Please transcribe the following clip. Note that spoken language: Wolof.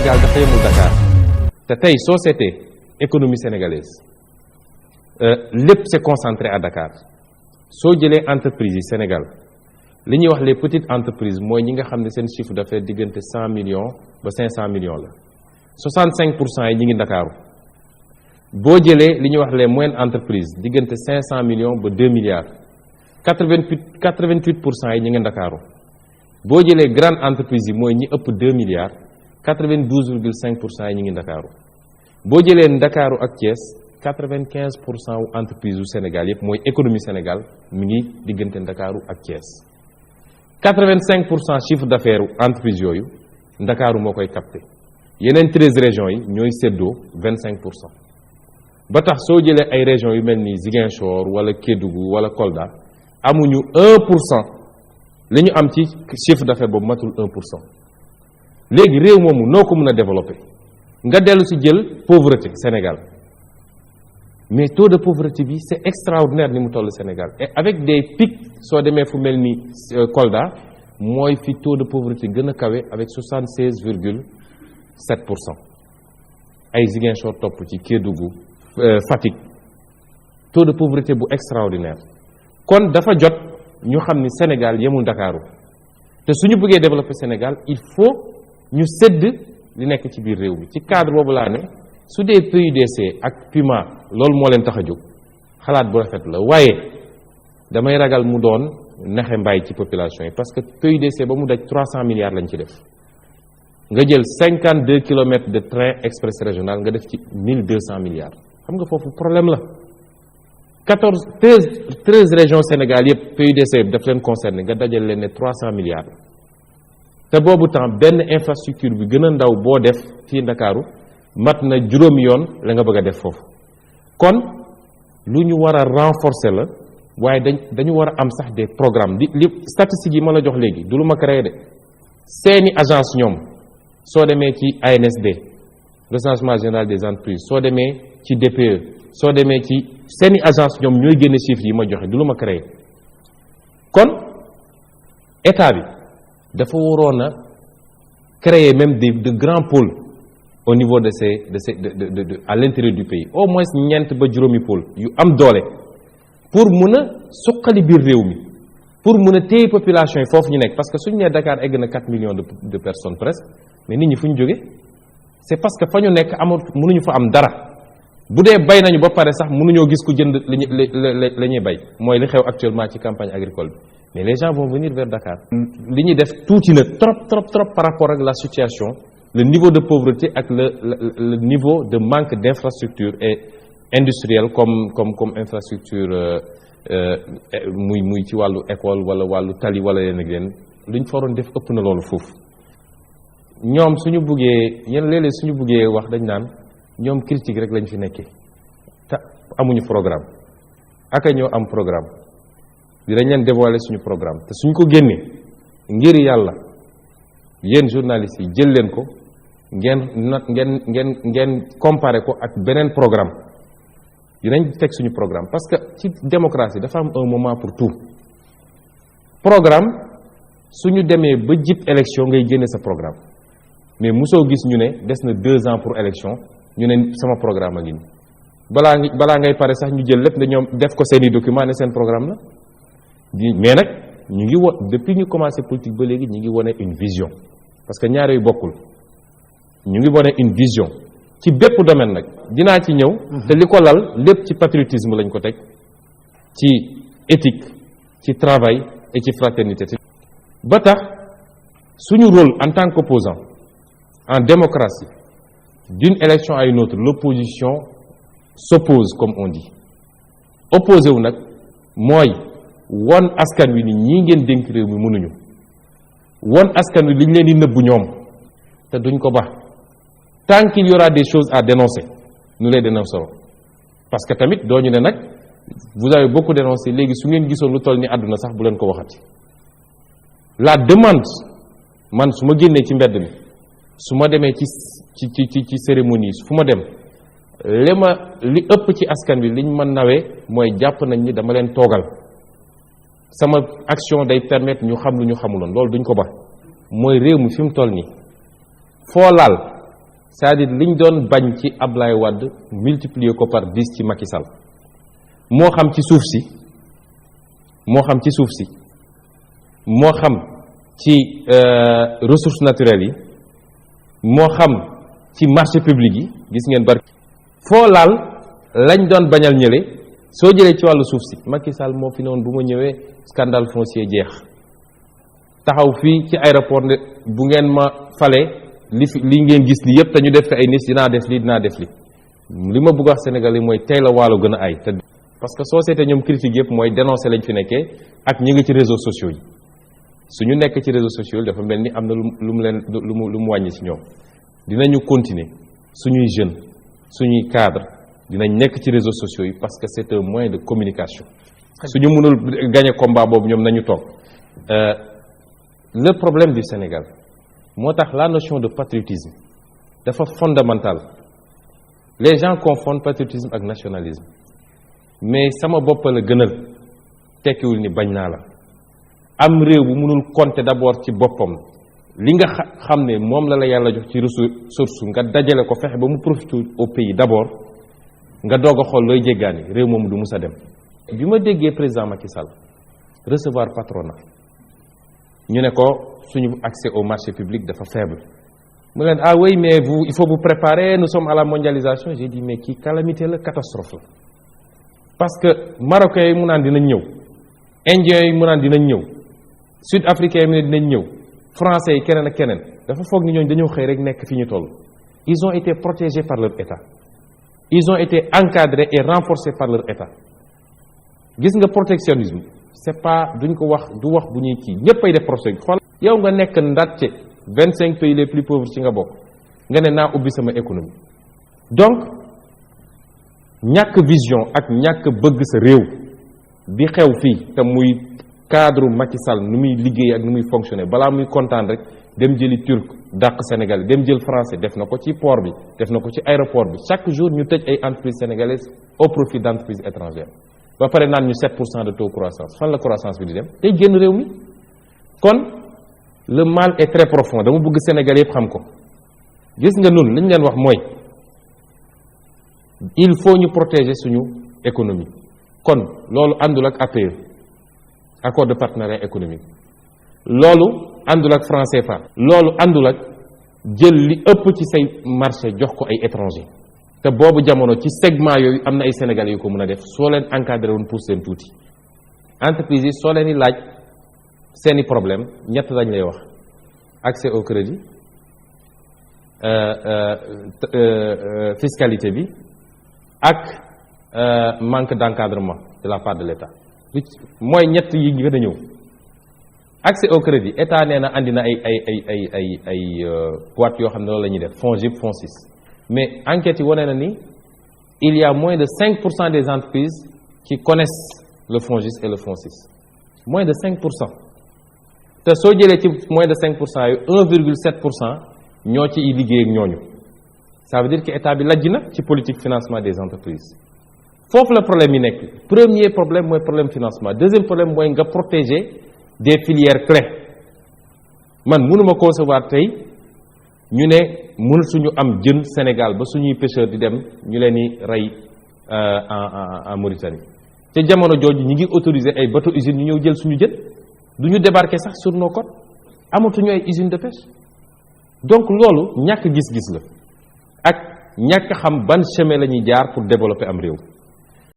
Sénégal dafa yemul Dakar te tey société économie sénégalaise lépp c'est concentré à Dakar soo jëlee entreprise yi Sénégal li ñuy wax les petites entreprises mooy ñi nga xam ne seen chiffre d'affaires diggante 100 millions ba 500 millions la 65% yi ñi ngi Ndakaaru boo jëlee li ñuy wax les moyennes entreprises diggante 500 millions ba 2 milliards 88% yi ñi ngi Ndakaaru boo jëlee grande entreprise yi mooy ñi ëpp 2 milliards 92,5% yi ñi ngi Ndakaaru boo jëlee Ndakaaru ak Thiès 95% wu entreprise yu Sénégal yëpp mooy économie Sénégal mi ngi diggante Ndakaaru ak Thiès 85% chiffre d'affaires u entreprise yooyu Ndakaaru moo koy capté yeneen 13 régions yi ñooy séddoo 25%. ba tax soo jëlee ay régions yu mel ni Ziguinchor wala Kédougou wala Kolda amuñu 1% li ñu am ci chiffre d'affaires boobu matul 1%. léegi réew moomu noo ko mën a développer nga dellu si jël pauvreté Sénégal mais taux de pauvreté bi c'est extraordinaire ni mu toll Sénégal et avec des pics soo demee fu mel ni Kolda mooy fi taux de pauvreté gën a kawe avec 76,7%. ay Ziguinchor topp ci Kédougou Fatick taux de pauvreté bu extraordinaire kon dafa jot ñu xam ni Sénégal yemul Ndakaaru te suñu bëggee développer Sénégal il faut ñu sédd li nekk ci biir réew mi ci cadre boobu laa ne su dee PUDC ak PUMA loolu moo leen tax a jóg xalaat bu rafet la waaye damay ragal mu doon naxe mbaay ci population yi parce que PUDC ba mu daj 300 milliards lañ ci def nga jël 52 kilomètres de train express régional nga def ci 1200 milliards xam nga foofu problème la 13 régions Sénégal yëpp PUDC daf leen concerné nga dajal leen ne 300 milliards te boobu temps benn infrastructure bi gën a ndaw boo def fii Ndakaaru mat na juróomi yoon la nga bëgg a def foofu kon lu ñu war a renforcer la waaye dañu war a am sax des programmes li statistiques yi ma la jox léegi du lu ma créé de seeni agence ñoom soo demee ci ANSD recensement général des entreprises soo demee ci DPE soo demee ci seeni agence ñoom ñooy génne chiffres yi ma joxe du lu ma créé kon état bi dafa waroon a créer même de grands pôles au niveau de à l'intérieur du pays au moins ñeent ba juróomi pôle yu am doole pour mun a suqali biir réew mi pour mun a téye population yi foofu ñu nekk parce que suñu nee Dakar egg na 4 millions de personnes presque mais nit ñi fu ñu jógee c'est parce que fa ñu nekk amul mënuñu fa am dara bu dee bay nañu ba pare sax mënuñoo gis ku jënd la ñuy bay mooy li xew actuellement ci campagne agricole bi mais les gens vont venir vers Dakar li ñuy def tuuti na trop par rapport ak la situation le niveau de pauvreté ak le niveau de manque d'infrastructure et industrielle comme infrastructure muy ci wàllu école wala wàllu tali wala leen ak leen lu ñu fa waroon def ëpp na loolu foofu ñoom suñu buggee yéen léeg-léeg suñu buggee wax dañ naan ñoom critique rek lañ fi nekkee te amuñu programme aka ñoo am programme dinañ leen dévoiler suñu programme te suñ ko génnee ngir yàlla yéen journalistes yi jël leen ko ngeen comparer ko ak beneen programme dinañ teg suñu programme parce que ci démocratie dafa am un moment pour tout programme suñu demee ba jib élection ngay génne sa programme mais mosoo gis ñu ne des na 2 ans pour élection ñu ne sama programme a ngi nii balaa ngay pare sax ñu jël lépp ne ñoom def ko seeni document ne seen programme la mais nag ñu ngi depuis ñu commencé politique ba léegi ñu ngi wone une vision parce que ñaar yooyu bokkul ñu ngi wone une vision ci bépp domaine nag dinaa ci ñëw te li ko lal lépp ci patriotisme lañ ko teg ci éthique ci travail et ci fraternité ba tax suñu rôle en tant qu'opposant en démocratie d'une élection à une autre l'opposition s'oppose comme on dit opposé wu nag mooy won askan wi ni ñii ngeen dénk réew mi mënuñu won askan wi liñ leen di nëbbu ñoom te duñ ko baax tant qu'il y aura des choses à dénoncer nous les dénoncerons parce que tamit dooñu ne nag vous avez beaucoup dénoncé léegi su ngeen gisoon lu toll ni àdduna sax bu leen ko waxati la demande man su ma génnee ci mbedd mi su ma demee ci cérémonie fu ma dem li ëpp ci askan wi liñ ma nawee mooy jàpp nañ ni dama leen toogal sama action day permettre ñu xam lu ñu xamuloon loolu duñ ko ba mooy réew mi fi mu toll nii foo laal c'est-à-dire liñ doon bañ ci Ablaye Wade multiplier ko par 10 ci Macky Sall moo xam ci suuf si moo xam ci suuf si moo xam ci ressources naturelles yi moo xam ci marché public yi gis ngeen bari foo laal lañ doon bañal ñële soo jëlee ci wàllu suuf si Macky Sall moo fi noonu bu ma ñëwee scandale foncier jeex taxaw fii ci aéroport ne bu ngeen ma fale li ngeen gis li yëpp te ñu def fi ay nis dinaa def li dinaa def li ma bëgg wax Sénégal yi mooy tey la waalo gën a ay te parce que société ñoom critique yëpp mooy dénoncer lañ fi nekkee ak ñi ngi ci réseaux sociaux yi suñu nekk ci réseaux sociaux yi dafa mel ni am na lu mu leen lu mu wàññi ci ñoom dinañu continuer suñuy jeunes suñuy cadre dinañ nekk ci réseaux sociaux yi parce que c'est un moyen de communication suñu mënul gagner combat boobu ñoom nañu toog le problème du Sénégal moo tax la notion de patriotisme dafa fondamental les gens confondent patriotisme ak nationalisme mais sama bopp la gënal tekkiwul ni bañ naa la am réew bu mënul compter d'abord ci boppam li nga xam ne moom la yàlla jox ci ressource nga dajale ko fexe ba mu profite au pays d'abord nga doog a xool looy jéggaani réew moomu du mus a dem. bi ma déggee président Macky Sall recevoir patronat ñu ne ko suñu accès au marché public dafa faible mu leen ah oui mais vous il faut vous préparer nous sommes à la mondialisation j'ai dit mais kii calamité la catastrophe la parce que marocains yi mu naan dinañ ñëw indiens yi mu naan dinañ ñëw sud africains yi mu ne dinañ ñëw français yi keneen ak keneen dafa foog ni ñooñu dañoo xëy rek nekk fi ñu toll ils ont été protégés par leur état ils ont été encadrés et renforcés par leur état gis nga protectionnisme c'est pas duñ ko wax du wax bu ñuy kii ñëpp ay def protection xool yow nga nekk ndatte 25 pays les plus pauvres ci nga bokk nga ne naa ubbi sama économie donc ñàkk vision ak ñàkk bëgg sa réew bi xew fii te muy cadre Macky Sall nu muy liggéey ak nu muy fonctionner balaa muy kontaan rek dem jëli turc dàq Sénégal dem jël français def na ko ci port bi def na ko ci aéroport bi chaque jour ñu tëj ay entreprises sénégalaises au profit d'entreprises étrangères ba pare naan ñu 7% de taux de croissance fan la croissance bi di dem day génn réew mi kon le mal est très profond dama bëgg Sénégal yëpp xam ko gis nga nun li ñu leen wax mooy il faut ñu protéger suñu économie kon loolu àndul ak APE accord de partenariat économique loolu àndul ak franc CFA loolu àndul ak jël li ëpp ci say marché jox ko ay étranger te boobu jamono ci segment yooyu am na ay sénégalais yu ko mën a def soo leen encadré woon pour seen tuuti entreprise yi soo leen di laaj seeni problème ñett lañ lay wax accès au crédit fiscalité bi ak manque d'encadrement de la part de l'État mooy ñett yi gën a ñëw accès au crédit état nee na andi na ay boîtes yoo xam ne loolu la ñuy def FONGIP FONSIS mais enquête yi wane na ni il y a moins de 5% des entreprises qui connaissent le FONGIS et le FONSIS moins de 5% te soo jëlee ci moins de 5% yu 1,7% ñoo ci liggéey ak ñooñu ça veut dire que état bi lajj na ci politique financement des entreprises foofu la problème yi nekk premier problème mooy problème financement deuxième problème mooy nga protéger des filières clés man mënuma concevoir tey ñu ne mënu suñu am jën Sénégal ba suñuy pêcheurs di dem ñu leen di rey en Mauritanie te jamono jooju ñi ngi autoriser ay bateau usines ñu ñëw jël suñu jën du ñu débarquer sax sur nos côtes amatuñu ay usines de pêche donc loolu ñàkk gis-gis la ak ñàkk xam ban chemin la ñuy jaar pour développer am réew